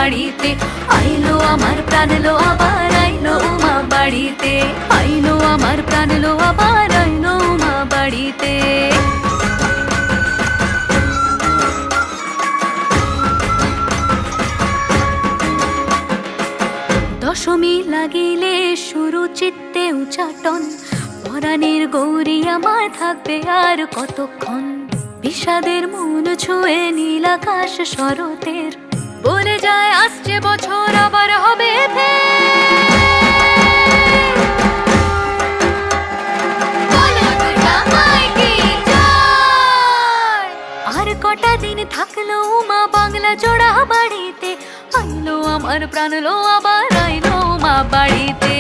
বাড়িতে। আইলো আমার প্রাণ লো আবার আইলো উমা বাড়িতে, আইলো আমার প্রাণ লো আবার আইলো উমা বাড়িতে। দশমী লাগিলে শুরু চিত্তে উচাটন, পরাণের গৌরী আমার থাকবে আর কতক্ষণ। বিষাদের মন ছুঁয়ে নীল আকাশ শরতের, বলে যায় আসছে বছর আবার হবে আর কটা দিন থাকলো উমা বাংলা জোড়া বাড়িতে, আইলো আমার প্রাণ লো আবার আইলো উমা বাড়িতে।